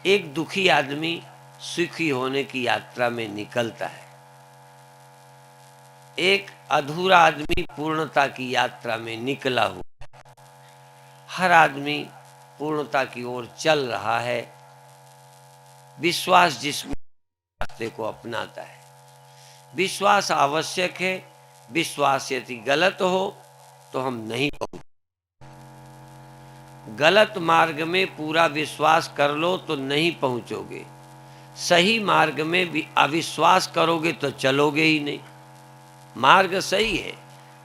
एक दुखी आदमी सुखी होने की यात्रा में निकलता है, एक अधूरा आदमी पूर्णता की यात्रा में निकला हुआ। हर आदमी पूर्णता की ओर चल रहा है। विश्वास जिसमें रास्ते को अपनाता है। विश्वास आवश्यक है। विश्वास यदि गलत हो तो हम नहीं पहुंच। गलत मार्ग में पूरा विश्वास कर लो तो नहीं पहुंचोगे। सही मार्ग में भी अविश्वास करोगे तो चलोगे ही नहीं। मार्ग सही है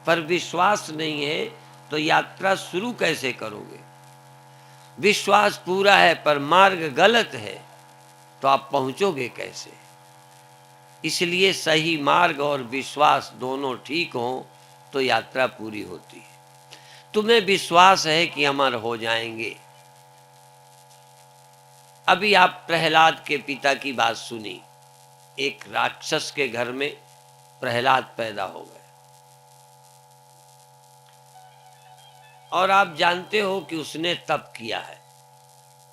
पर विश्वास नहीं है तो यात्रा शुरू कैसे करोगे। विश्वास पूरा है पर मार्ग गलत है तो आप पहुंचोगे कैसे। इसलिए सही मार्ग और विश्वास दोनों ठीक हो तो यात्रा पूरी होती है। तुम्हें विश्वास है कि अमर हो जाएंगे। अभी आप प्रहलाद के पिता की बात सुनी। एक राक्षस के घर में प्रहलाद पैदा हो गए और आप जानते हो कि उसने तप किया है।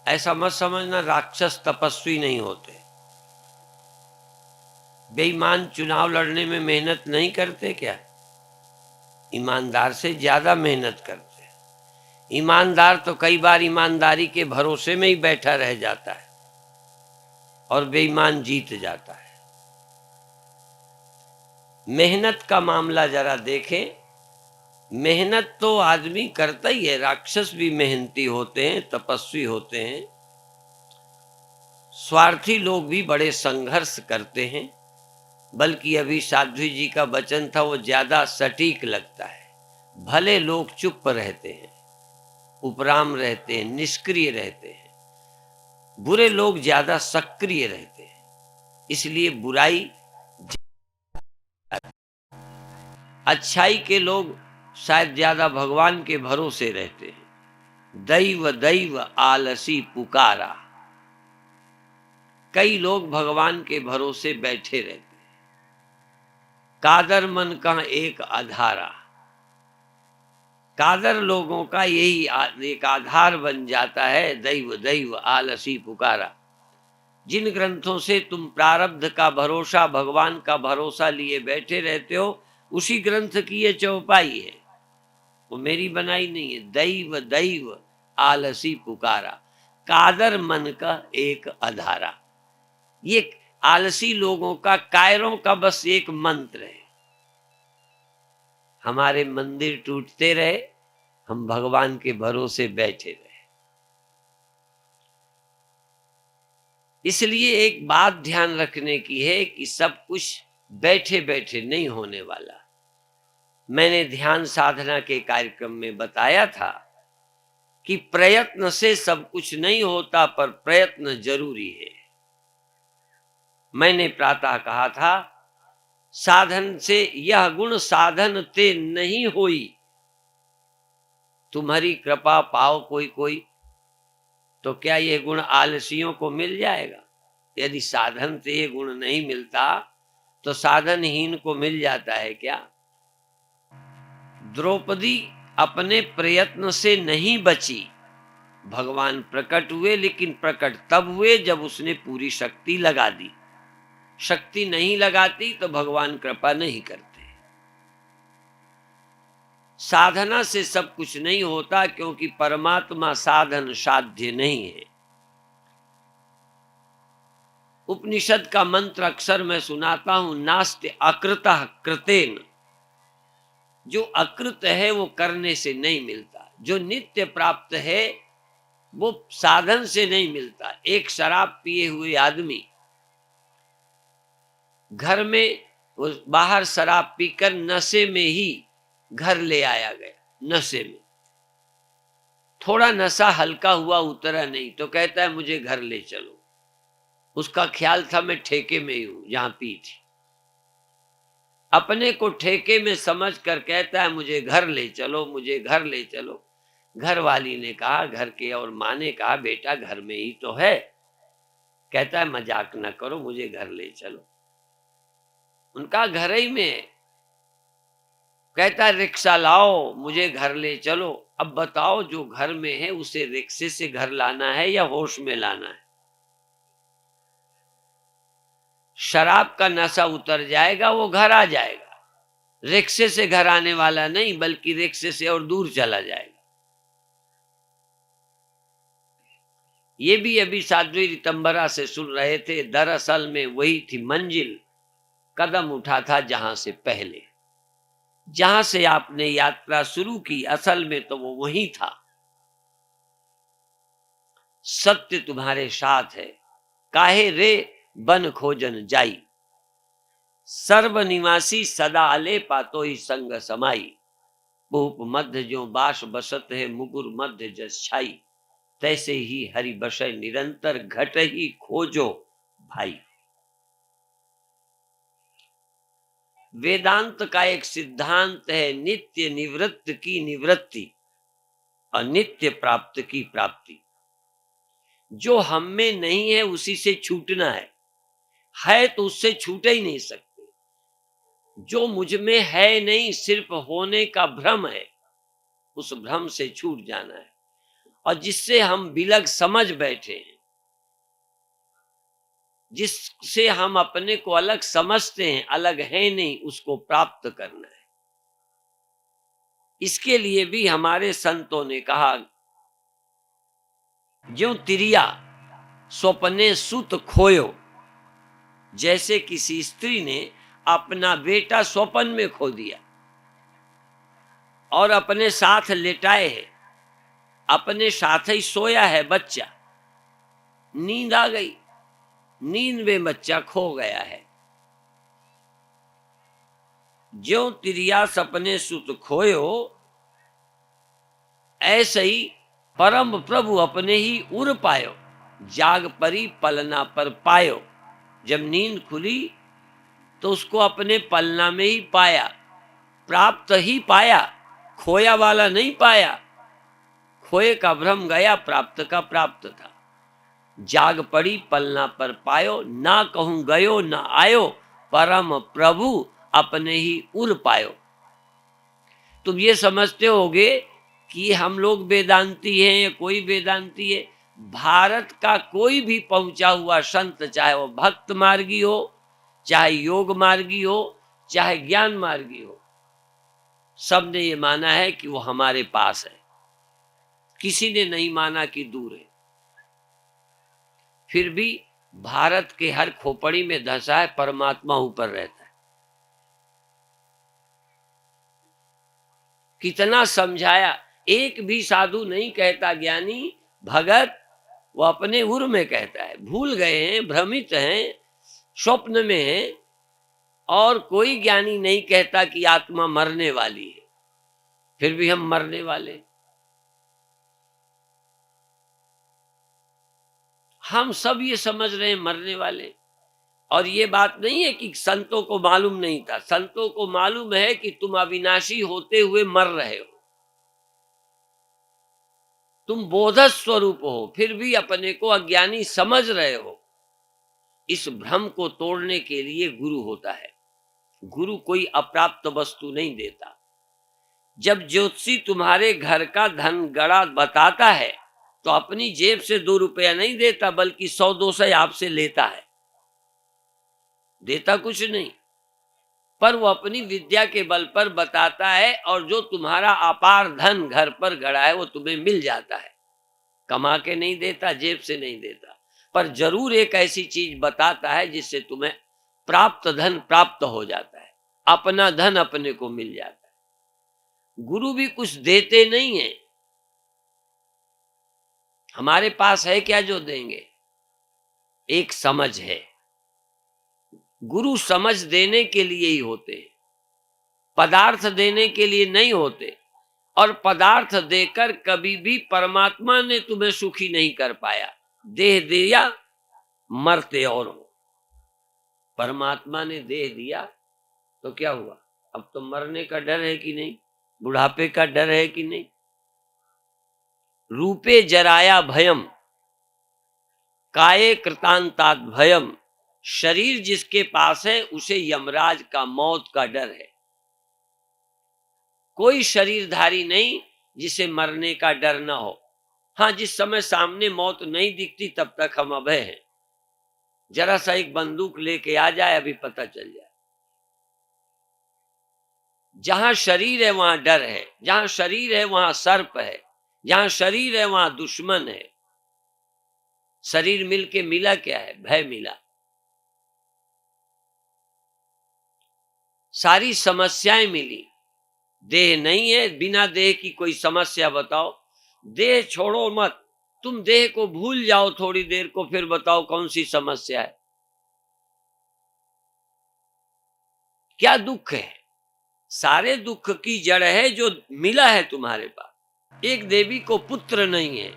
ऐसा मत समझना राक्षस तपस्वी नहीं होते। बेईमान चुनाव लड़ने में मेहनत नहीं करते क्या? ईमानदार से ज्यादा मेहनत करते हैं। ईमानदार तो कई बार ईमानदारी के भरोसे में ही बैठा रह जाता है और बेईमान जीत जाता है। मेहनत का मामला जरा देखें। मेहनत तो आदमी करता ही है। राक्षस भी मेहनती होते हैं, तपस्वी होते हैं। स्वार्थी लोग भी बड़े संघर्ष करते हैं। बल्कि अभी साध्वी जी का वचन था वो ज्यादा सटीक लगता है। भले लोग चुप रहते हैं, उपराम रहते हैं, निष्क्रिय रहते हैं। बुरे लोग ज्यादा सक्रिय रहते हैं। इसलिए बुराई, अच्छाई के लोग शायद ज्यादा भगवान के भरोसे रहते हैं। दैव दैव आलसी पुकारा। कई लोग भगवान के भरोसे बैठे रहते हैं। कादर मन का एक आधारा। कादर लोगों का यही एक आधार बन जाता है। दैव दैव आलसी पुकारा। जिन ग्रंथों से तुम प्रारब्ध का भरोसा, भगवान का भरोसा लिए बैठे रहते हो, उसी ग्रंथ की ये चौपाई है। वो मेरी बनाई नहीं है। दैव दैव आलसी पुकारा, कादर मन का एक आधारा। ये आलसी लोगों का, कायरों का बस एक मंत्र है। हमारे मंदिर टूटते रहे, हम भगवान के भरोसे बैठे रहे। इसलिए एक बात ध्यान रखने की है कि सब कुछ बैठे बैठे नहीं होने वाला। मैंने ध्यान साधना के कार्यक्रम में बताया था कि प्रयत्न से सब कुछ नहीं होता पर प्रयत्न जरूरी है। मैंने प्रातः कहा था, साधन से यह गुण साधन ते नहीं होई। तुम्हारी कृपा पाओ कोई कोई तो क्या यह गुण आलसियों को मिल जाएगा? यदि साधन से ये गुण नहीं मिलता तो साधनहीन को मिल जाता है क्या? द्रौपदी अपने प्रयत्न से नहीं बची। भगवान प्रकट हुए, लेकिन प्रकट तब हुए जब उसने पूरी शक्ति लगा दी। शक्ति नहीं लगाती तो भगवान कृपा नहीं करते। साधना से सब कुछ नहीं होता क्योंकि परमात्मा साधन साध्य नहीं है। उपनिषद का मंत्र अक्सर मैं सुनाता हूं, नास्ति अकृतः कृतेन। जो अकृत है वो करने से नहीं मिलता। जो नित्य प्राप्त है वो साधन से नहीं मिलता। एक शराब पिए हुए आदमी घर में, वो बाहर शराब पीकर नशे में ही घर ले आया गया। नशे में थोड़ा नशा हल्का हुआ, उतरा नहीं तो कहता है मुझे घर ले चलो। उसका ख्याल था मैं ठेके में ही हूं जहां पी थी। अपने को ठेके में समझ कर कहता है मुझे घर ले चलो, मुझे घर ले चलो। घर वाली ने कहा, घर के और माँ ने कहा, बेटा घर में ही तो है। कहता है मजाक न करो, मुझे घर ले चलो। उनका घर ही में है। कहता रिक्शा लाओ, मुझे घर ले चलो। अब बताओ, जो घर में है उसे रिक्शे से घर लाना है या होश में लाना है? शराब का नशा उतर जाएगा, वो घर आ जाएगा। रिक्शे से घर आने वाला नहीं, बल्कि रिक्शे से और दूर चला जाएगा। ये भी अभी साध्वी रितंबरा से सुन रहे थे। दरअसल में वही थी मंजिल, कदम उठा था जहां से पहले। जहां से आपने यात्रा शुरू की, असल में तो वो वही था। सत्य तुम्हारे साथ है, काहे रे बन खोजन जाई। सर्वनिवासी सदा आले पातो ही संग समाई। भूप मध्य जो बास बसत है, मुकुर मध्य जस छाई। तैसे ही हरि बसय निरंतर, घट ही खोजो भाई। वेदांत का एक सिद्धांत है, नित्य निवृत्त की निवृत्ति, अनित्य प्राप्त की प्राप्ति। जो हम में नहीं है उसी से छूटना है तो उससे छूट ही नहीं सकते। जो मुझ में है नहीं, सिर्फ होने का भ्रम है, उस भ्रम से छूट जाना है। और जिससे हम बिलग समझ बैठे हैं, जिससे हम अपने को अलग समझते हैं, अलग है नहीं, उसको प्राप्त करना है। इसके लिए भी हमारे संतों ने कहा, ज्यों तिरिया स्वप्ने सुत खोयो। जैसे किसी स्त्री ने अपना बेटा स्वप्न में खो दिया और अपने साथ लेटाए है, अपने साथ ही सोया है बच्चा, नींद आ गई, नींद में बच्चा खो गया है। ज्यों तिरिया सपने सुत खोयो, ऐसे ही परम प्रभु अपने ही उर पायो। जाग परी पलना पर पायो। जब नींद खुली तो उसको अपने पलना में ही पाया, प्राप्त ही पाया, खोया वाला नहीं पाया। खोए का भ्रम गया, प्राप्त का प्राप्त था। जाग पड़ी पलना पर पायो, ना कहूं गयो ना आयो। परम प्रभु अपने ही उर पायो। तुम ये समझते होगे कि हम लोग वेदांती हैं या कोई वेदांती है। भारत का कोई भी पहुंचा हुआ संत, चाहे वो भक्त मार्गी हो, चाहे योग मार्गी हो, चाहे ज्ञान मार्गी हो, सबने ये माना है कि वो हमारे पास है। किसी ने नहीं माना कि दूर है। फिर भी भारत के हर खोपड़ी में धंसा है, परमात्मा ऊपर रहता है। कितना समझाया, एक भी साधु नहीं कहता ज्ञानी भगत, वो अपने उर में कहता है। भूल गए हैं, भ्रमित हैं, स्वप्न में हैं। और कोई ज्ञानी नहीं कहता कि आत्मा मरने वाली है, फिर भी हम मरने वाले। हम सब ये समझ रहे हैं मरने वाले। और ये बात नहीं है कि संतों को मालूम नहीं था, संतों को मालूम है कि तुम अविनाशी होते हुए मर रहे हो। तुम बोध स्वरूप हो, फिर भी अपने को अज्ञानी समझ रहे हो। इस भ्रम को तोड़ने के लिए गुरु होता है। गुरु कोई अप्राप्त वस्तु नहीं देता। जब ज्योतिषी तुम्हारे घर का धन गड़ा बताता है तो अपनी जेब से 2 रुपया नहीं देता, बल्कि 100-200 आपसे लेता है। देता कुछ नहीं, पर वो अपनी विद्या के बल पर बताता है। और जो तुम्हारा अपार धन घर पर गड़ा है वो तुम्हें मिल जाता है। कमा के नहीं देता, जेब से नहीं देता, पर जरूर एक ऐसी चीज बताता है जिससे तुम्हें प्राप्त धन प्राप्त हो जाता है, अपना धन अपने को मिल जाता है। गुरु भी कुछ देते नहीं है। हमारे पास है क्या जो देंगे? एक समझ है। गुरु समझ देने के लिए ही होते हैं, पदार्थ देने के लिए नहीं होते। और पदार्थ देकर कभी भी परमात्मा ने तुम्हें सुखी नहीं कर पाया। देह दिया, मरते और हो। परमात्मा ने देह दिया तो क्या हुआ? अब तो मरने का डर है कि नहीं? बुढ़ापे का डर है कि नहीं? रूपे जराया भयम, काये कृतांतात भयम। शरीर जिसके पास है उसे यमराज का, मौत का डर है। कोई शरीरधारी नहीं जिसे मरने का डर ना हो। हाँ, जिस समय सामने मौत नहीं दिखती तब तक हम अभय हैं। जरा सा एक बंदूक लेके आ जाए, अभी पता चल जाए। जहां शरीर है वहां डर है, जहां शरीर है वहां सर्प है, जहां शरीर है वहां दुश्मन है। शरीर मिलके मिला क्या है? भय मिला। सारी समस्याएं मिली। देह नहीं है, बिना देह की कोई समस्या बताओ। देह छोड़ो मत, तुम देह को भूल जाओ थोड़ी देर को, फिर बताओ कौन सी समस्या है? क्या दुख है? सारे दुख की जड़ है जो मिला है तुम्हारे पास। एक देवी को पुत्र नहीं है,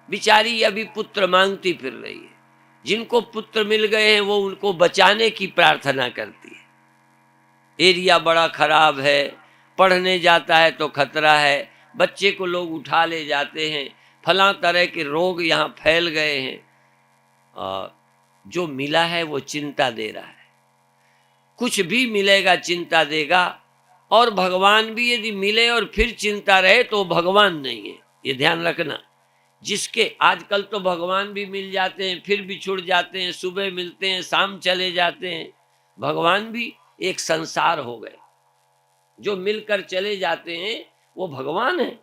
बिचारी अभी पुत्र मांगती फिर रही है। जिनको पुत्र मिल गए हैं वो उनको बचाने की प्रार्थना करती है। एरिया बड़ा खराब है, पढ़ने जाता है तो खतरा है, बच्चे को लोग उठा ले जाते हैं, फला तरह के रोग यहाँ फैल गए हैं। और जो मिला है वो चिंता दे रहा है। कुछ भी मिलेगा चिंता देगा। और भगवान भी यदि मिले और फिर चिंता रहे तो भगवान नहीं है, ये ध्यान रखना। जिसके आजकल तो भगवान भी मिल जाते हैं फिर बिछुड़ जाते हैं, सुबह मिलते हैं शाम चले जाते हैं। भगवान भी एक संसार हो गए। जो मिलकर चले जाते हैं वो भगवान है।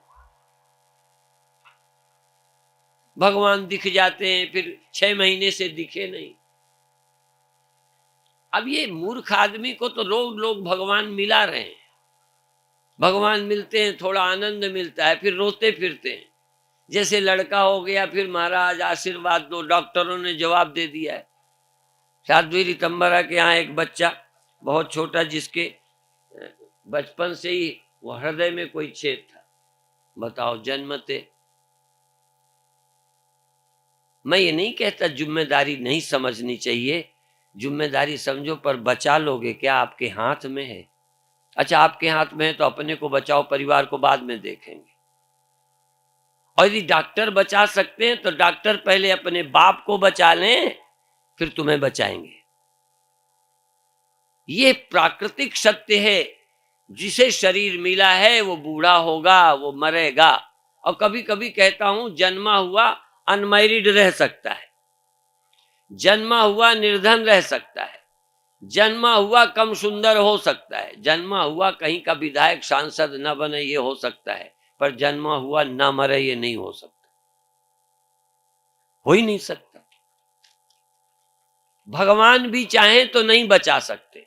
भगवान दिख जाते हैं फिर 6 महीने से दिखे नहीं। अब ये मूर्ख आदमी को तो रोज लोग भगवान मिला रहे हैं। भगवान मिलते हैं, थोड़ा आनंद मिलता है, फिर रोते फिरते हैं। जैसे लड़का हो गया फिर महाराज आशीर्वाद दो, डॉक्टरों ने जवाब दे दिया है। साध्वी रितंबरा के यहाँ एक बच्चा बहुत छोटा, जिसके बचपन से ही वो हृदय में कोई छेद था। बताओ, जन्मते। मैं ये नहीं कहता जिम्मेदारी नहीं समझनी चाहिए, जिम्मेदारी समझो, पर बचा लोगे क्या? आपके हाथ में है। अच्छा, आपके हाथ में है तो अपने को बचाओ, परिवार को बाद में देखेंगे। और यदि डॉक्टर बचा सकते हैं तो डॉक्टर पहले अपने बाप को बचा लें, फिर तुम्हें बचाएंगे। ये प्राकृतिक सत्य है। जिसे शरीर मिला है वो बूढ़ा होगा, वो मरेगा। और कभी कभी कहता हूं, जन्मा हुआ अनमैरिड रह सकता है, जन्मा हुआ निर्धन रह सकता है, जन्मा हुआ कम सुंदर हो सकता है, जन्मा हुआ कहीं का विधायक सांसद न बने ये हो सकता है, पर जन्मा हुआ न मरे ये नहीं हो सकता। हो ही नहीं सकता। भगवान भी चाहे तो नहीं बचा सकते।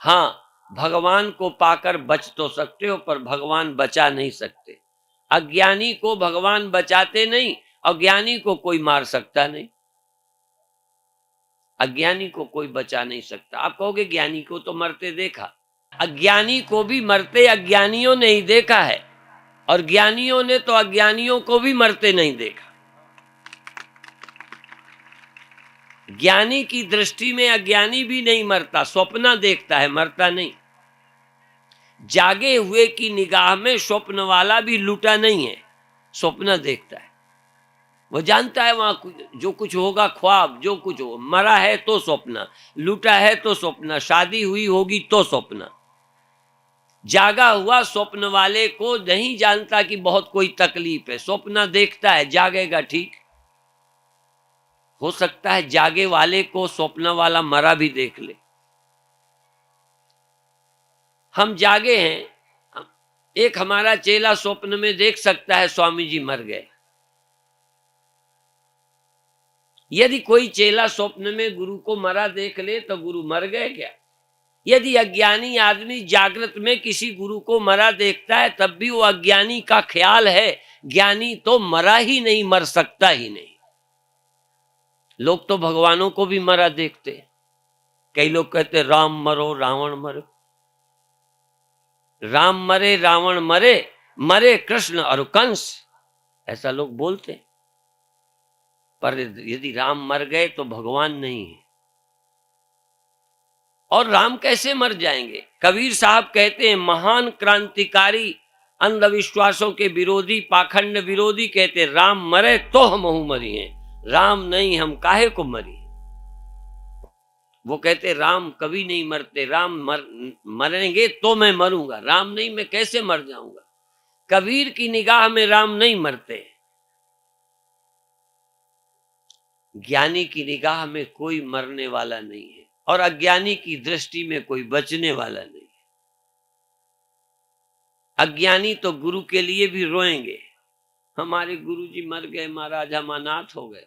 हां, भगवान को पाकर बच तो सकते हो, पर भगवान बचा नहीं सकते। अज्ञानी को भगवान बचाते नहीं, अज्ञानी को कोई मार सकता नहीं। अज्ञानी को कोई बचा नहीं सकता। आप कहोगे ज्ञानी को तो मरते देखा। अज्ञानी को भी मरते अज्ञानियों ने ही देखा है, और ज्ञानियों ने तो अज्ञानियों को भी मरते नहीं देखा। ज्ञानी की दृष्टि में अज्ञानी भी नहीं मरता, स्वप्न देखता है, मरता नहीं। जागे हुए की निगाह में स्वप्न वाला भी लूटा नहीं है, स्वप्न देखता है। वो जानता है वहां जो कुछ होगा ख्वाब, जो कुछ हो, मरा है तो स्वप्न, लूटा है तो स्वप्न, शादी हुई होगी तो स्वप्न। जागा हुआ स्वप्न वाले को नहीं जानता कि बहुत कोई तकलीफ है, स्वप्न देखता है, जागेगा ठीक। हो सकता है जागे वाले को स्वप्न वाला मरा भी देख ले। हम जागे हैं, एक हमारा चेला स्वप्न में देख सकता है स्वामी जी मर गए। यदि कोई चेला स्वप्न में गुरु को मरा देख ले तो गुरु मर गए क्या? यदि अज्ञानी आदमी जागृत में किसी गुरु को मरा देखता है तब भी वो अज्ञानी का ख्याल है, ज्ञानी तो मरा ही नहीं, मर सकता ही नहीं। लोग तो भगवानों को भी मरा देखते हैं। कई लोग कहते राम मरो रावण मरो, राम मरे रावण मरे, मरे कृष्ण और कंस, ऐसा लोग बोलते हैं। पर यदि राम मर गए तो भगवान नहीं है। और राम कैसे मर जाएंगे? कबीर साहब कहते हैं, महान क्रांतिकारी, अंधविश्वासों के विरोधी, पाखंड विरोधी कहते राम मरे तो हम मरी हैं, राम नहीं हम काहे को मरी। वो कहते राम कभी नहीं मरते, राम मरेंगे तो मैं मरूंगा, राम नहीं मैं कैसे मर जाऊंगा। कबीर की निगाह में राम नहीं मरते, ज्ञानी की निगाह में कोई मरने वाला नहीं है और अज्ञानी की दृष्टि में कोई बचने वाला नहीं है। अज्ञानी तो गुरु के लिए भी रोएंगे, हमारे गुरु जी मर गए महाराज, हम अनाथ हो गए।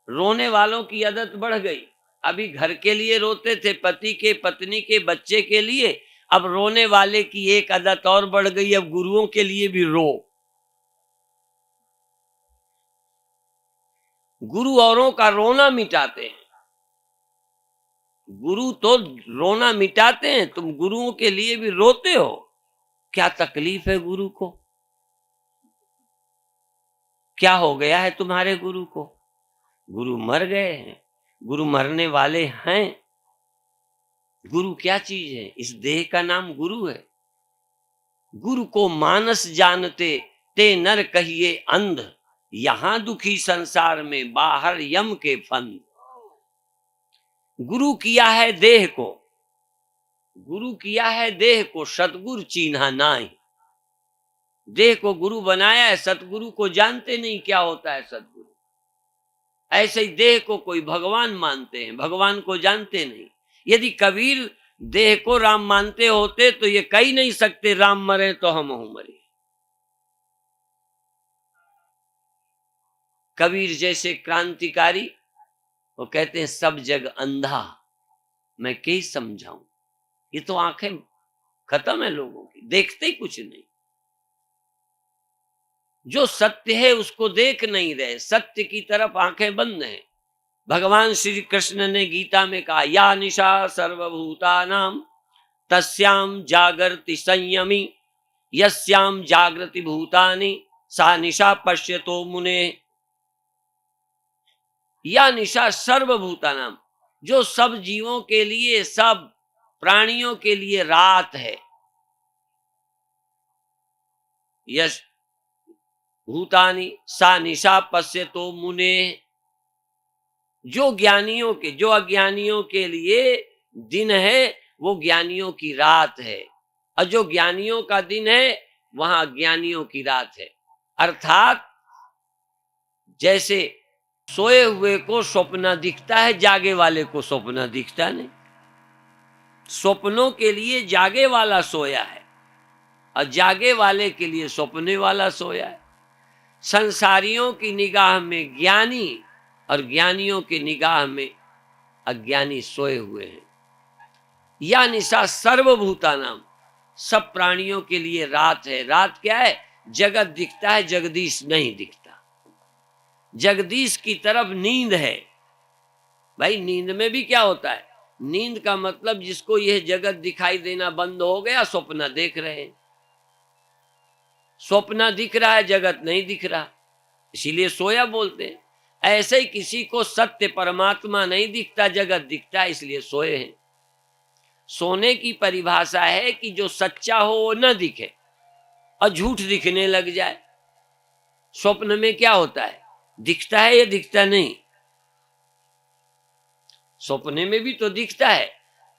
रोने वालों की आदत बढ़ गई। अभी घर के लिए रोते थे, पति के, पत्नी के, बच्चे के लिए, अब रोने वाले की एक आदत और बढ़ गई, अब गुरुओं के लिए भी रो। गुरु औरों का रोना मिटाते हैं, गुरु तो रोना मिटाते हैं, तुम गुरुओं के लिए भी रोते हो। क्या तकलीफ है गुरु को? क्या हो गया है तुम्हारे गुरु को? गुरु मर गए हैं, गुरु मरने वाले हैं। गुरु क्या चीज है? इस देह का नाम गुरु है। गुरु को मानस जानते ते नर कहिए अंध, यहां दुखी संसार में बाहर यम के फंद। गुरु किया है देह को, गुरु किया है देह को, सतगुरु चीन्हा नाई। देह को गुरु बनाया है, सतगुरु को जानते नहीं क्या होता है सतगुरु। ऐसे ही देह को कोई भगवान मानते हैं, भगवान को जानते नहीं। यदि कबीर देह को राम मानते होते तो ये कह नहीं सकते राम मरे तो हम मरे। कबीर जैसे क्रांतिकारी, वो कहते हैं सब जग अंधा, मैं क्या समझाऊं। ये तो आंखें खत्म है लोगों की, देखते ही कुछ नहीं। जो सत्य है उसको देख नहीं रहे, सत्य की तरफ आंखें बंद हैं। भगवान श्री कृष्ण ने गीता में कहा, या निशा सर्वभूतानाम तस्याम जागृति संयमी, यस्याम जागृति भूतानि सा निशा पश्यतो मुने। या निशा सर्वभूतानाम, जो सब जीवों के लिए, सब प्राणियों के लिए रात है। यश भूतानि सा निशा पश्यतो मुने, जो ज्ञानियों के, जो अज्ञानियों के लिए दिन है वो ज्ञानियों की रात है, और जो ज्ञानियों का दिन है वहां अज्ञानियों की रात है। अर्थात जैसे सोए हुए को स्वप्न दिखता है, जागे वाले को स्वप्न दिखता नहीं। स्वप्नों के लिए जागे वाला सोया है और जागे वाले के लिए स्वप्ने वाला सोया है। संसारियों की निगाह में ज्ञानी और ज्ञानियों की निगाह में अज्ञानी सोए हुए हैं। या निशा सर्वभूतानाम, सब प्राणियों के लिए रात है। रात क्या है? जगत दिखता है, जगदीश नहीं दिखता। जगदीश की तरफ नींद है। भाई नींद में भी क्या होता है? नींद का मतलब जिसको यह जगत दिखाई देना बंद हो गया, स्वप्न देख रहे हैं। स्वप्न दिख रहा है, जगत नहीं दिख रहा, इसीलिए सोया बोलते हैं। ऐसे ही किसी को सत्य परमात्मा नहीं दिखता, जगत दिखता है, इसलिए सोए हैं। सोने की परिभाषा है कि जो सच्चा हो वो न दिखे और झूठ दिखने लग जाए। स्वप्न में क्या होता है? दिखता है या दिखता नहीं? सपने में भी तो दिखता है,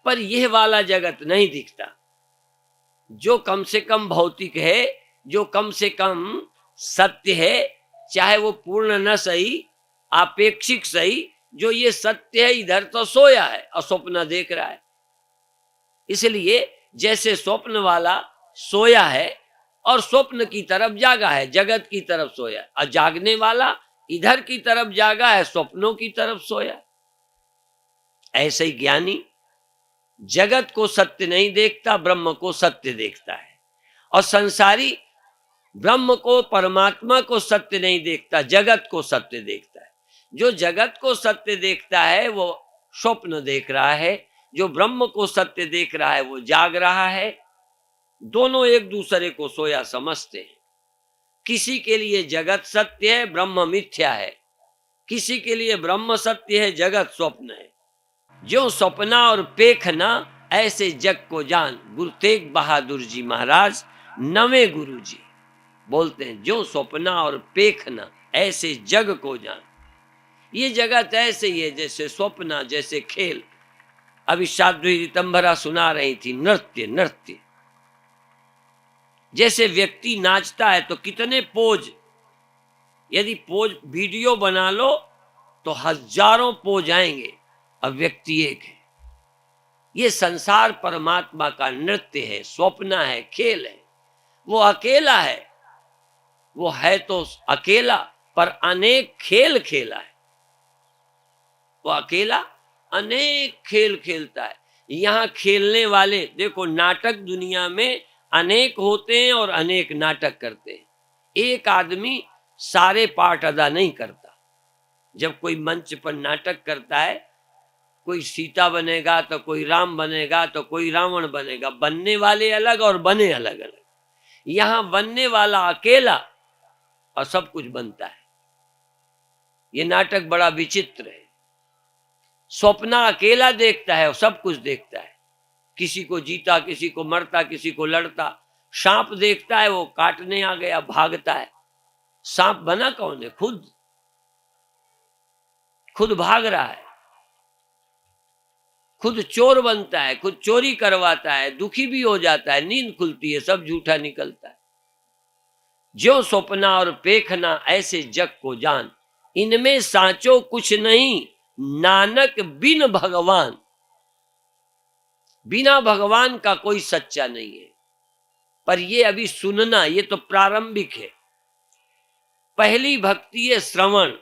पर यह वाला जगत नहीं दिखता। जो कम से कम भौतिक है, जो कम से कम सत्य है, चाहे वो पूर्ण न सही, आपेक्षिक सही, जो ये सत्य है इधर तो सोया है और स्वप्न देख रहा है। इसलिए जैसे स्वप्न वाला सोया है और स्वप्न की तरफ जागा है, जगत की तरफ सोया है, और जागने वाला इधर की तरफ जागा है, स्वप्नों की तरफ सोया। ऐसे ही ज्ञानी जगत को सत्य नहीं देखता, ब्रह्म को सत्य देखता है। और संसारी ब्रह्म को, परमात्मा को सत्य नहीं देखता, जगत को सत्य देखता है। जो जगत को सत्य देखता है वो स्वप्न देख रहा है, जो ब्रह्म को सत्य देख रहा है वो जाग रहा है। दोनों एक दूसरे को सोया समझते हैं। किसी के लिए जगत सत्य है, ब्रह्म मिथ्या है। किसी के लिए ब्रह्म सत्य है, जगत स्वप्न है। जो सपना और पेखना ऐसे जग को जान, गुरु तेग बहादुर जी महाराज नवे गुरु जी बोलते हैं, जो सपना और पेखना ऐसे जग को जान। ये जगत ऐसे ही है जैसे स्वप्न, जैसे खेल। अभी साध्वी ऋतंभरा सुना रही थी, नृत्य नृत्य। जैसे व्यक्ति नाचता है तो कितने पोज, यदि पोज वीडियो बना लो तो हजारों पोज आएंगे, अब व्यक्ति एक है। ये संसार परमात्मा का नृत्य है, स्वप्न है, खेल है। वो अकेला है, वो है तो अकेला, पर अनेक खेल खेला है। वो अकेला अनेक खेल खेलता है। यहां खेलने वाले देखो, नाटक दुनिया में अनेक होते हैं और अनेक नाटक करते हैं। एक आदमी सारे पार्ट अदा नहीं करता। जब कोई मंच पर नाटक करता है, कोई सीता बनेगा तो कोई राम बनेगा तो कोई रावण बनेगा, बनने वाले अलग और बने अलग अलग। यहां बनने वाला अकेला और सब कुछ बनता है। ये नाटक बड़ा विचित्र है। स्वप्न अकेला देखता है और सब कुछ देखता है, किसी को जीता, किसी को मरता, किसी को लड़ता। सांप देखता है, वो काटने आ गया, भागता है। सांप बना कौन है? खुद भाग रहा है, खुद चोर बनता है, खुद चोरी करवाता है, दुखी भी हो जाता है, नींद खुलती है, सब झूठा निकलता है। जो स्वप्ना और पेखना ऐसे जग को जान, इनमें साचो कुछ नहीं, नानक बिन भगवान। बिना भगवान का कोई सच्चा नहीं है। पर ये अभी सुनना, ये तो प्रारंभिक है। पहली भक्ति है श्रवण,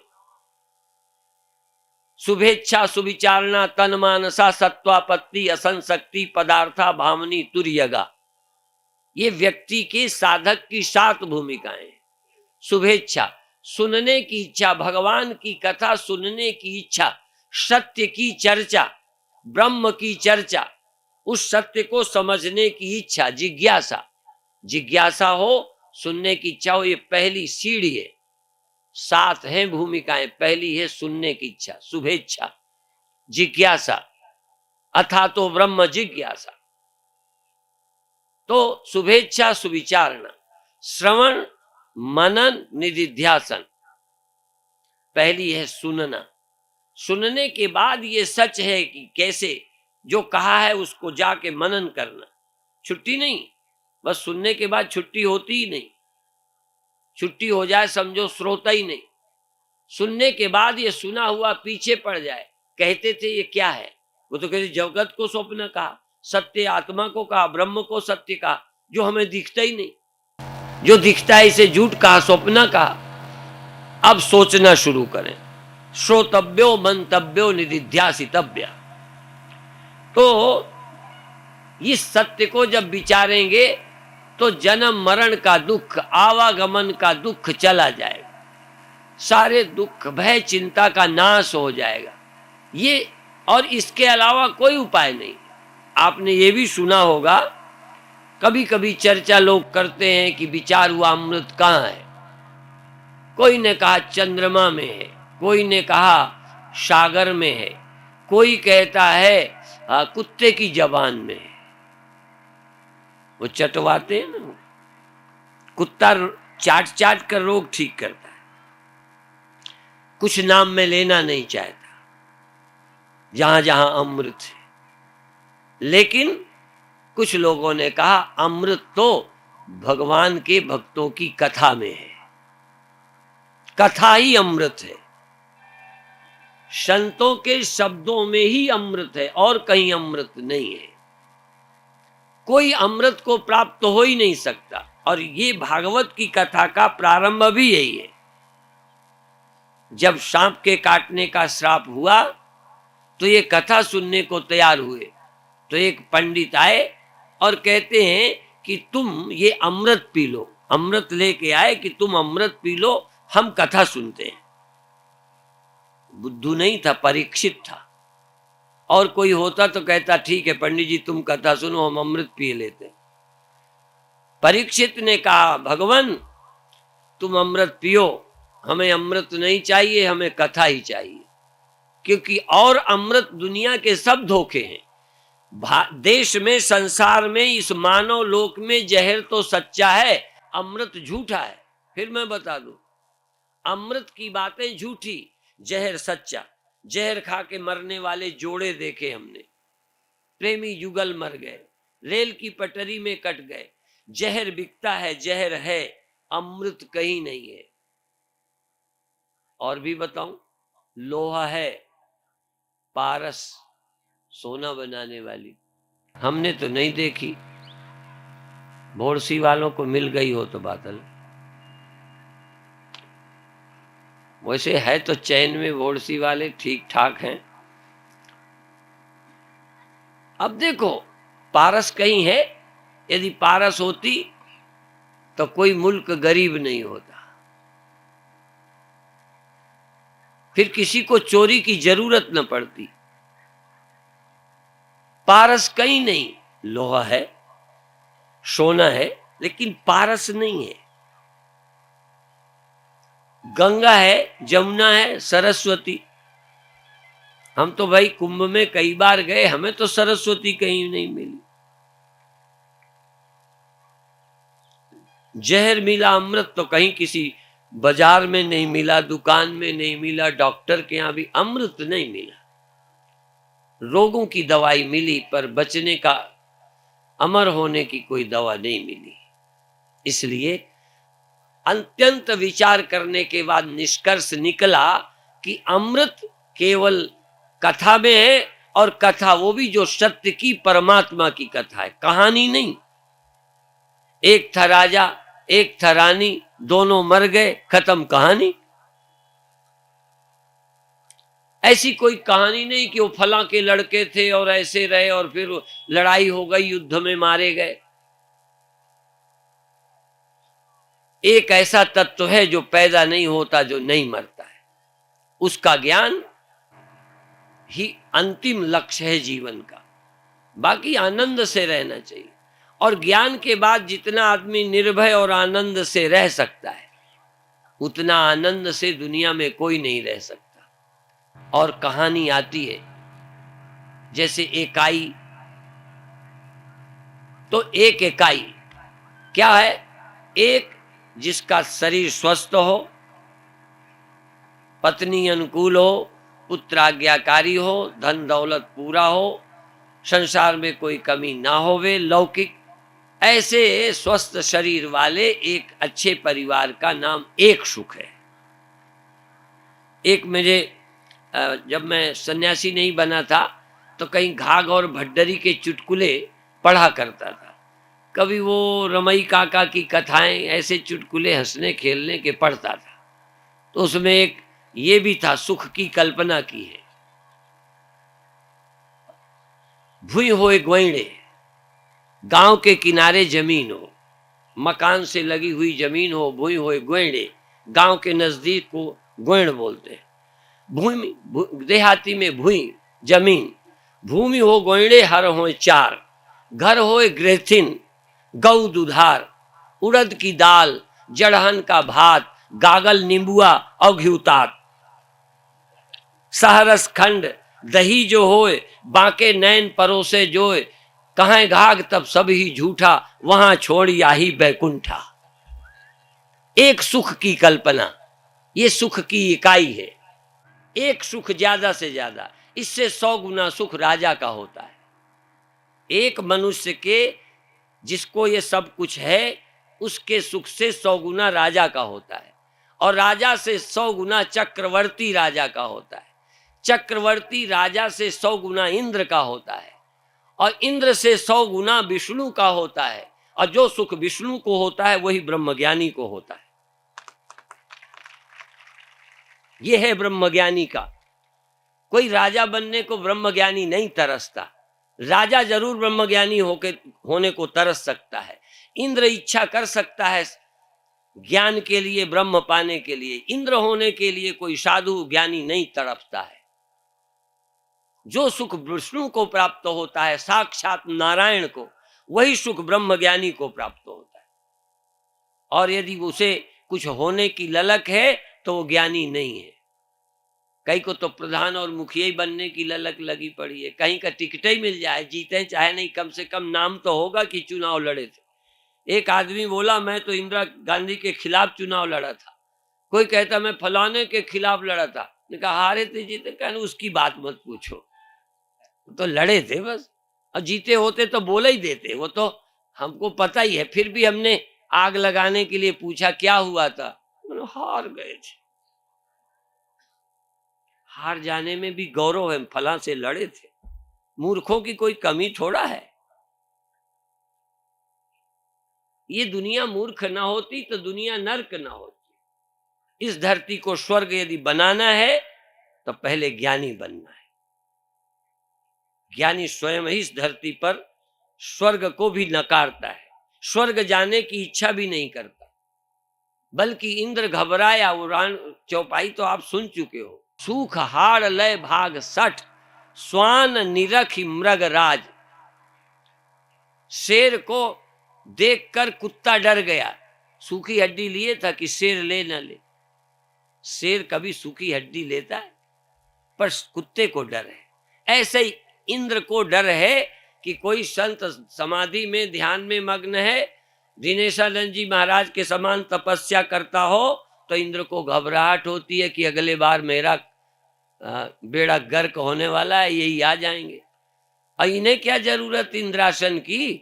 शुभेच्छा सुविचारणा तन मानसा सत्वापत्ति असंशक्ति पदार्था भावनी तुर्यगा। ये व्यक्ति के साधक की 7 भूमिकाएं। शुभेच्छा, सुनने की इच्छा, भगवान की कथा सुनने की इच्छा, सत्य की चर्चा, ब्रह्म की चर्चा, उस सत्य को समझने की इच्छा, जिज्ञासा। जिज्ञासा हो, सुनने की इच्छा हो, ये पहली सीढ़ी है। 7 हैं भूमिकाएं। पहली है सुनने की इच्छा, शुभेच्छा, जिज्ञासा, अथा तो ब्रह्म जिज्ञासा। तो शुभेच्छा सुविचारणा, श्रवण मनन निधिध्यासन, पहली है सुनना। सुनने के बाद ये सच है कि कैसे जो कहा है उसको जाके मनन करना। छुट्टी नहीं, बस सुनने के बाद छुट्टी होती ही नहीं। छुट्टी हो जाए समझो श्रोता ही नहीं। सुनने के बाद ये सुना हुआ पीछे पड़ जाए, कहते थे ये क्या है, वो तो कहते जगत को स्वप्न कहा, सत्य आत्मा को कहा, ब्रह्म को सत्य कहा, जो हमें दिखता ही नहीं। जो दिखता है इसे झूठ कहा, स्वप्न कहा। अब सोचना शुरू करें। श्रोतव्यो मंतव्यो निधिध्यासितव्य। तो इस सत्य को जब विचारेंगे तो जन्म मरण का दुख, आवागमन का दुख चला जाएगा। सारे दुख भय चिंता का नाश हो जाएगा। ये और इसके अलावा कोई उपाय नहीं। आपने ये भी सुना होगा, कभी कभी चर्चा लोग करते हैं कि विचार हुआ अमृत कहाँ है। कोई ने कहा चंद्रमा में है, कोई ने कहा सागर में है, कोई कहता है कुत्ते की जबान में है। वो चटवाते हैं ना, कुत्ता चाट चाट कर रोग ठीक करता है। कुछ नाम में लेना नहीं चाहता, जहां जहां अमृत है। लेकिन कुछ लोगों ने कहा अमृत तो भगवान के भक्तों की कथा में है, कथा ही अमृत है। संतों के शब्दों में ही अमृत है और कहीं अमृत नहीं है। कोई अमृत को प्राप्त हो ही नहीं सकता। और ये भागवत की कथा का प्रारंभ भी यही है। जब सांप के काटने का श्राप हुआ तो ये कथा सुनने को तैयार हुए। तो एक पंडित आए और कहते हैं कि तुम ये अमृत पी लो। अमृत लेके आए कि तुम अमृत पी लो, हम कथा सुनते हैं। बुद्धू नहीं था, परीक्षित था। और कोई होता तो कहता ठीक है पंडित जी तुम कथा सुनो, हम अमृत पी लेते। परीक्षित ने कहा भगवान तुम अमृत पियो, हमें अमृत नहीं चाहिए, हमें कथा ही चाहिए। क्योंकि और अमृत दुनिया के सब धोखे हैं। देश में, संसार में, इस मानव लोक में जहर तो सच्चा है, अमृत झूठा है। फिर मैं बता दूं, अमृत की बातें झूठी, जहर सच्चा, जहर खा के मरने वाले जोड़े देखे हमने। प्रेमी युगल मर गए, रेल की पटरी में कट गए। जहर बिकता है, जहर है, अमृत कहीं नहीं है। और भी बताऊं, लोहा है, पारस सोना बनाने वाली हमने तो नहीं देखी। भोरसी वालों को मिल गई हो तो बात अलग। वैसे है तो चैन में भोरसी वाले ठीक ठाक हैं। अब देखो, पारस कहीं है। यदि पारस होती तो कोई मुल्क गरीब नहीं होता, फिर किसी को चोरी की जरूरत न पड़ती। पारस कहीं नहीं, लोहा है, सोना है, लेकिन पारस नहीं है। गंगा है, जमुना है, सरस्वती। हम तो भाई कुंभ में कई बार गए, हमें तो सरस्वती कहीं नहीं मिली। जहर मिला, अमृत तो कहीं किसी बाजार में नहीं मिला, दुकान में नहीं मिला, डॉक्टर के यहां भी अमृत नहीं मिला। रोगों की दवाई मिली, पर बचने का, अमर होने की कोई दवा नहीं मिली। इसलिए अत्यंत विचार करने के बाद निष्कर्ष निकला कि अमृत केवल कथा में है, और कथा वो भी जो सत्य की, परमात्मा की कथा है, कहानी नहीं। एक था राजा, एक था रानी, दोनों मर गए, खत्म कहानी। ऐसी कोई कहानी नहीं कि वो फलां के लड़के थे और ऐसे रहे और फिर लड़ाई हो गई, युद्ध में मारे गए। एक ऐसा तत्व है जो पैदा नहीं होता, जो नहीं मरता है। उसका ज्ञान ही अंतिम लक्ष्य है जीवन का। बाकी आनंद से रहना चाहिए, और ज्ञान के बाद जितना आदमी निर्भय और आनंद से रह सकता है, उतना आनंद से दुनिया में कोई नहीं रह सकता। और कहानी आती है, जैसे इकाई, तो एक इकाई क्या है? एक जिसका शरीर स्वस्थ हो, पत्नी अनुकूल हो, पुत्र आज्ञाकारी हो, धन दौलत पूरा हो, संसार में कोई कमी ना होवे, लौकिक, ऐसे स्वस्थ शरीर वाले एक अच्छे परिवार का नाम एक सुख है। एक मेरे जब मैं सन्यासी नहीं बना था तो कहीं घाघ और भड्डरी के चुटकुले पढ़ा करता था। कभी वो रमई काका की कथाएं, ऐसे चुटकुले हंसने खेलने के पढ़ता था। तो उसमें एक ये भी था, सुख की कल्पना की है। भुई होए गोइड़े, गांव के किनारे जमीन हो, मकान से लगी हुई जमीन हो, भुई होए गोइड़े, गांव के नजदीक को गोइड़ बोलते हैं। भूमि, देहाती में भुई जमीन, भूमि हो गोइड़े, हर होए चार, घर होए ग्रेथिन, गौ दुधार, उड़द की दाल, जड़हन का भात, गागल नींबुआ और घिउतात, सहरस खंड, दही जो होए, बांके नैन परोसे जोए, कहाँ घाघ तब सब ही झूठा, वहां छोड़ याही बैकुंठा। एक सुख की कल्पना, ये सुख की इकाई है। एक सुख ज्यादा से ज्यादा, इससे 100 गुना सुख राजा का होता है। एक मनुष्य के, जिसको ये सब कुछ है, उसके सुख से 100 गुना राजा का होता है, और राजा से 100 गुना चक्रवर्ती राजा का होता है। चक्रवर्ती राजा से 100 गुना इंद्र का होता है, और इंद्र से 100 गुना विष्णु का होता है, और जो सुख विष्णु को होता है वही ब्रह्मज्ञानी को होता है। यह है ब्रह्मज्ञानी का। कोई राजा बनने को ब्रह्मज्ञानी नहीं तरसता। राजा जरूर ब्रह्मज्ञानी होने को तरस सकता है। इंद्र इच्छा कर सकता है ज्ञान के लिए, ब्रह्म पाने के लिए। इंद्र होने के लिए कोई साधु ज्ञानी नहीं तड़पता है। जो सुख विष्णु को प्राप्त होता है, साक्षात नारायण को, वही सुख ब्रह्मज्ञानी को प्राप्त होता है। और यदि उसे कुछ होने की ललक है तो वो ज्ञानी नहीं है। कहीं को तो प्रधान और मुखिया ही बनने की ललक लगी पड़ी है, कहीं का टिकट ही मिल जाए, जीते चाहे नहीं, कम से कम नाम तो होगा कि चुनाव लड़े थे। एक आदमी बोला, मैं तो इंदिरा गांधी के खिलाफ चुनाव लड़ा था। कोई कहता मैं फलाने के खिलाफ लड़ा था। ने कहा हारे थे जीते, कहने उसकी बात मत पूछो, तो लड़े थे बस, और जीते होते तो बोला ही देते, वो तो हमको पता ही है। फिर भी हमने आग लगाने के लिए पूछा क्या हुआ था, हार गए थे। हार जाने में भी गौरव है, फला से लड़े थे। मूर्खों की कोई कमी थोड़ा है। ये दुनिया मूर्ख ना होती तो दुनिया नर्क ना होती। इस धरती को स्वर्ग यदि बनाना है तो पहले ज्ञानी बनना है। ज्ञानी स्वयं ही इस धरती पर स्वर्ग को भी नकारता है, स्वर्ग जाने की इच्छा भी नहीं करता, बल्कि इंद्र घबराया उड़ान चौपाई तो आप सुन चुके हो। सूख हाड़ लय भाग सठ, स्वान निरख मृग राज। शेर को देखकर कुत्ता डर गया, सूखी हड्डी लिए था कि शेर ले न ले। शेर कभी सूखी हड्डी लेता है, पर कुत्ते को डर है। ऐसे ही इंद्र को डर है कि कोई संत समाधि में ध्यान में मग्न है, दिनेशानंद जी महाराज के समान तपस्या करता हो, तो इंद्र को घबराहट होती है कि अगले बार मेरा बेड़ा गर्क होने वाला है, यही आ जाएंगे। और इन्हें क्या जरूरत इंद्रासन की,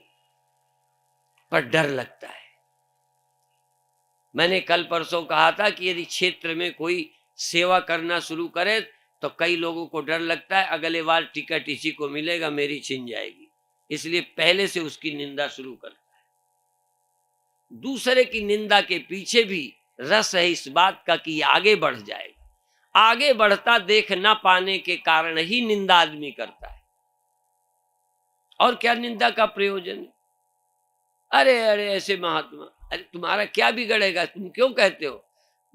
पर डर लगता है। मैंने कल परसों कहा था कि यदि क्षेत्र में कोई सेवा करना शुरू करे तो कई लोगों को डर लगता है अगले बार टिकट इसी को मिलेगा, मेरी छिन जाएगी, इसलिए पहले से उसकी निंदा शुरू करता है। दूसरे की निंदा के पीछे भी रस है इस बात का कि आगे बढ़ जाएगा। आगे बढ़ता देख ना पाने के कारण ही निंदा आदमी करता है, और क्या निंदा का प्रयोजन है। अरे अरे ऐसे महात्मा, अरे तुम्हारा क्या बिगड़ेगा, तुम क्यों कहते हो,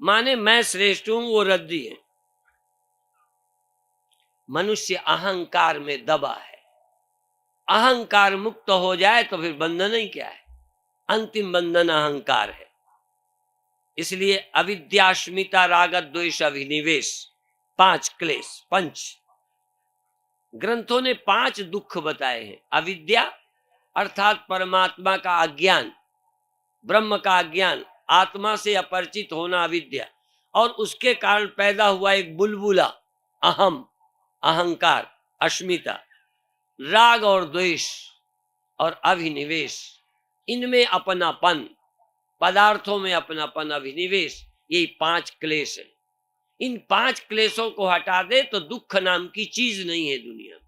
माने मैं श्रेष्ठ हूं वो रद्दी है। मनुष्य अहंकार में दबा है, अहंकार मुक्त हो जाए तो फिर बंधन ही क्या है, अंतिम बंधन अहंकार है। इसलिए अविद्यास्मिता राग द्वेष अभिनिवेश, 5 क्लेश, पंच ग्रंथों ने 5 दुख बताए हैं। अविद्या अर्थात परमात्मा का अज्ञान, ब्रह्म का अज्ञान, आत्मा से अपरिचित होना अविद्या, और उसके कारण पैदा हुआ एक बुलबुला अहम, अहंकार, अस्मिता। राग और द्वेष और अभिनिवेश, इनमें अपनापन, पदार्थों में अपनापन, अभिनिवेश, यही 5 क्लेश है। इन 5 क्लेशों को हटा दे तो दुख नाम की चीज नहीं है दुनिया में।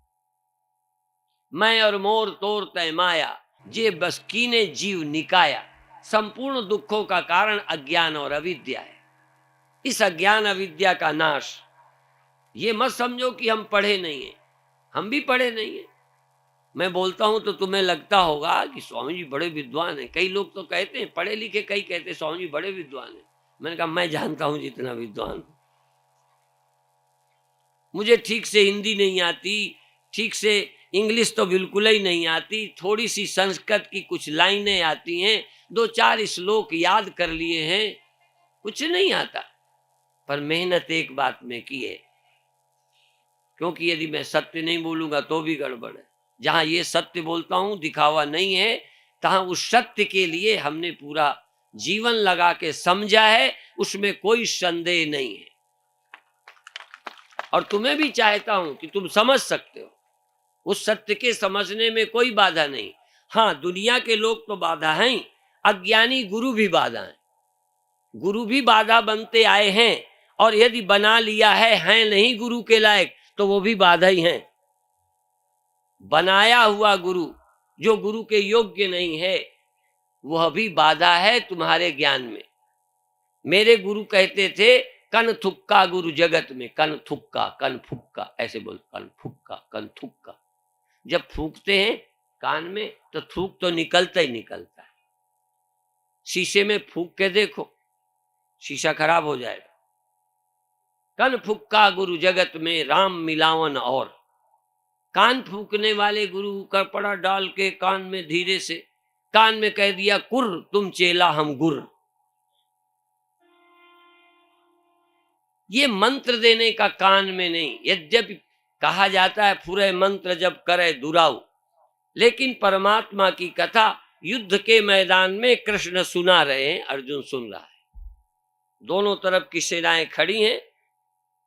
मैं और मोर तोर तय माया, जे बस कीने जीव निकाया। संपूर्ण दुखों का कारण अज्ञान और अविद्या है। इस अज्ञान अविद्या का नाश, ये मत समझो कि हम पढ़े नहीं हैं, हम भी पढ़े नहीं हैं। मैं बोलता हूं तो तुम्हें लगता होगा कि स्वामी जी बड़े विद्वान हैं। कई लोग तो कहते हैं, पढ़े लिखे कई कहते हैं स्वामी जी बड़े विद्वान हैं। मैंने कहा मैं जानता हूं जितना विद्वान, मुझे ठीक से हिंदी नहीं आती, ठीक से इंग्लिश तो बिल्कुल ही नहीं आती, थोड़ी सी संस्कृत की कुछ लाइनें आती हैं, 2-4 श्लोक याद कर लिए हैं, कुछ नहीं आता। पर मेहनत एक बात में की है, क्योंकि यदि मैं सत्य नहीं बोलूंगा तो भी गड़बड़ है। जहां ये सत्य बोलता हूं दिखावा नहीं है, तहां उस सत्य के लिए हमने पूरा जीवन लगा के समझा है, उसमें कोई संदेह नहीं है। और तुम्हें भी चाहता हूं कि तुम समझ सकते हो, उस सत्य के समझने में कोई बाधा नहीं। हाँ, दुनिया के लोग तो बाधा हैं, अज्ञानी गुरु भी बाधा है, गुरु भी बाधा बनते आए हैं, और यदि बना लिया है नहीं गुरु के लायक तो वो भी बाधा ही हैं। बनाया हुआ गुरु जो गुरु के योग्य नहीं है वह भी बाधा है तुम्हारे ज्ञान में। मेरे गुरु कहते थे कन थुक्का गुरु जगत में, कन थुक्का, कन फुक्का, ऐसे बोल, कन फुक्का, कन थुक्का। जब फूकते हैं कान में तो थूक तो निकलता ही निकलता है। शीशे में फूक के देखो, शीशा खराब हो जाएगा। कन फुक्का गुरु जगत में, राम मिलावन और। कान फूकने वाले गुरु कपड़ा डाल के कान में धीरे से कान में कह दिया कुर, तुम चेला हम गुर। ये मंत्र देने का कान में नहीं। यद्यपि कहा जाता है फुरे मंत्र जब करे दुराऊ, लेकिन परमात्मा की कथा युद्ध के मैदान में कृष्ण सुना रहे हैं, अर्जुन सुन रहा है। दोनों तरफ की सेनाएं खड़ी हैं,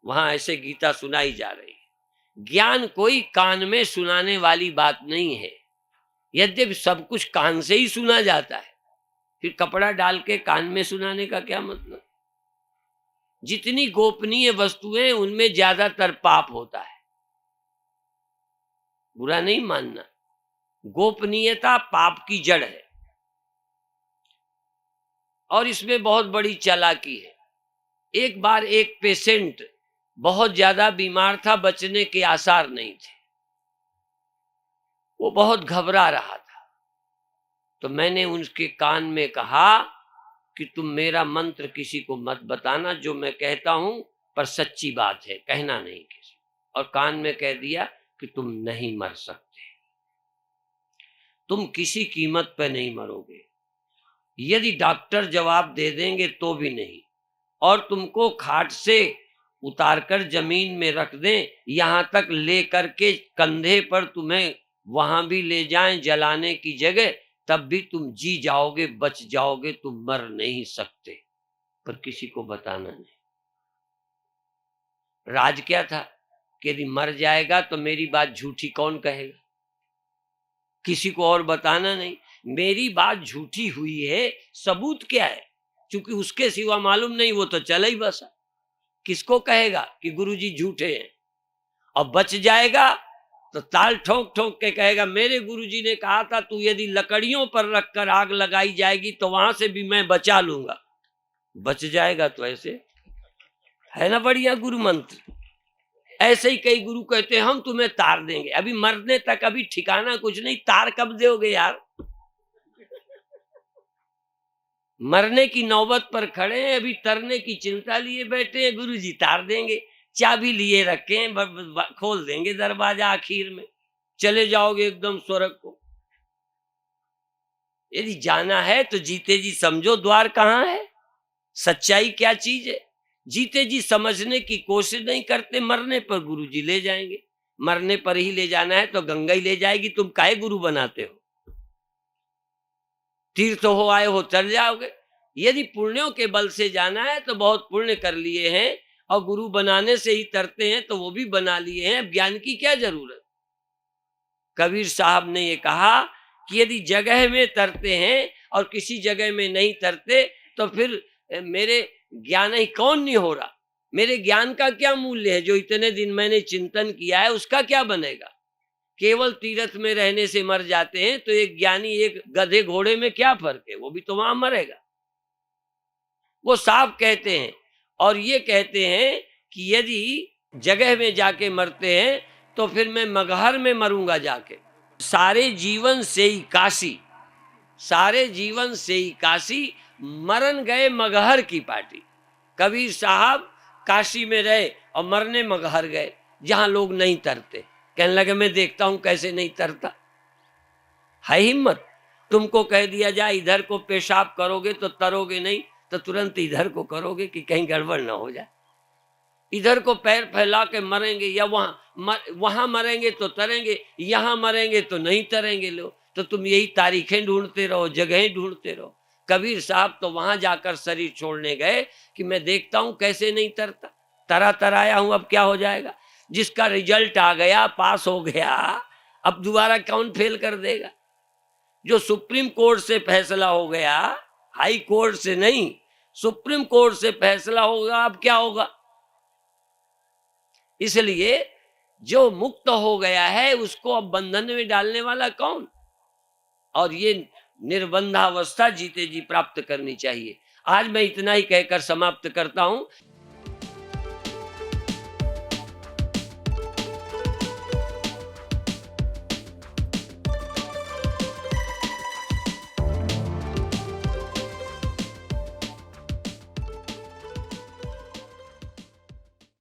वहां ऐसे गीता सुनाई जा रही है। ज्ञान कोई कान में सुनाने वाली बात नहीं है। यद्यपि सब कुछ कान से ही सुना जाता है, फिर कपड़ा डाल के कान में सुनाने का क्या मतलब? जितनी गोपनीय वस्तुएं उनमें ज्यादातर पाप होता है, बुरा नहीं मानना। गोपनीयता पाप की जड़ है और इसमें बहुत बड़ी चालाकी है। एक बार एक पेशेंट बहुत ज्यादा बीमार था, बचने के आसार नहीं थे, वो बहुत घबरा रहा था। तो मैंने उसके कान में कहा कि तुम मेरा मंत्र किसी को मत बताना, जो मैं कहता हूं पर सच्ची बात है, कहना नहीं किसी। और कान में कह दिया कि तुम नहीं मर सकते, तुम किसी कीमत पर नहीं मरोगे। यदि डॉक्टर जवाब दे देंगे तो भी नहीं, और तुमको खाट से उतारकर जमीन में रख दें, यहां तक ले करके कंधे पर तुम्हें वहां भी ले जाएं जलाने की जगह, तब भी तुम जी जाओगे, बच जाओगे, तुम मर नहीं सकते, पर किसी को बताना नहीं। राज क्या था कि यदि मर जाएगा तो मेरी बात झूठी कौन कहेगा, किसी को और बताना नहीं। मेरी बात झूठी हुई है, सबूत क्या है? क्योंकि उसके सिवा मालूम नहीं, वो तो चला ही बसा। किसको कहेगा कि गुरुजी झूठे हैं? और बच जाएगा तो ताल ठोक ठोक के कहेगा, मेरे गुरुजी ने कहा था तू यदि लकड़ियों पर रखकर आग लगाई जाएगी तो वहां से भी मैं बचा लूंगा। बच जाएगा तो ऐसे है ना, बढ़िया गुरु मंत्र। ऐसे ही कई गुरु कहते हैं हम तुम्हें तार देंगे, अभी मरने तक अभी ठिकाना कुछ नहीं, तार कब दोगे यार? मरने की नौबत पर खड़े हैं, अभी तरने की चिंता लिए बैठे हैं। गुरुजी तार देंगे, चाबी लिए रखे हैं, खोल देंगे दरवाजा, आखिर में चले जाओगे एकदम स्वर्ग को। यदि जाना है तो जीते जी समझो द्वार कहाँ है, सच्चाई क्या चीज है। जीते जी समझने की कोशिश नहीं करते, मरने पर गुरुजी ले जाएंगे। मरने पर ही ले जाना है तो गंगा ही ले जाएगी, तुम काहे गुरु बनाते हो? तीर्थ हो आए हो चल जाओगे। यदि पुण्यों के बल से जाना है तो बहुत पुण्य कर लिए हैं, और गुरु बनाने से ही तरते हैं तो वो भी बना लिए हैं, ज्ञान की क्या जरूरत? कबीर साहब ने ये कहा कि यदि जगह में तरते हैं और किसी जगह में नहीं तरते तो फिर मेरे ज्ञान ही कौन नहीं हो रहा, मेरे ज्ञान का क्या मूल्य है? जो इतने दिन मैंने चिंतन किया है उसका क्या बनेगा? केवल तीर्थ में रहने से मर जाते हैं तो एक ज्ञानी एक गधे घोड़े में क्या फर्क है? वो भी तो वहां मरेगा। वो साफ कहते हैं, और ये कहते हैं कि यदि जगह में जाके मरते हैं तो फिर मैं मगहर में मरूंगा जाके। सारे जीवन से ही काशी, सारे जीवन से ही काशी, मरन गए मगहर की पार्टी। कबीर साहब काशी में रहे और मरने मगहर गए, जहां लोग नहीं तरते। कहने लगे मैं देखता हूं कैसे नहीं तरता। है हिम्मत? तुमको कह दिया जाए इधर को पेशाब करोगे तो तरोगे नहीं, तो तुरंत इधर को करोगे कि कहीं गड़बड़ ना हो जाए। इधर को पैर फैला के मरेंगे, या वहां मरेंगे तो तरेंगे, यहां मरेंगे तो नहीं तरेंगे लोग। तो तुम यही तारीखें ढूंढते रहो, जगहें ढूंढते रहो। कबीर साहब तो वहां जाकर शरीर छोड़ने गए कि मैं देखता हूं कैसे नहीं तरता, तरा तराया हूं, अब क्या हो जाएगा? जिसका रिजल्ट आ गया, पास हो गया, अब दोबारा कौन फेल कर देगा? जो सुप्रीम कोर्ट से फैसला हो गया, हाई कोर्ट से नहीं, सुप्रीम कोर्ट से फैसला होगा, अब क्या होगा? इसलिए जो मुक्त हो गया है उसको अब बंधन में डालने वाला कौन? और ये निर्बंधावस्था जीते जी प्राप्त करनी चाहिए। आज मैं इतना ही कहकर समाप्त करता हूं।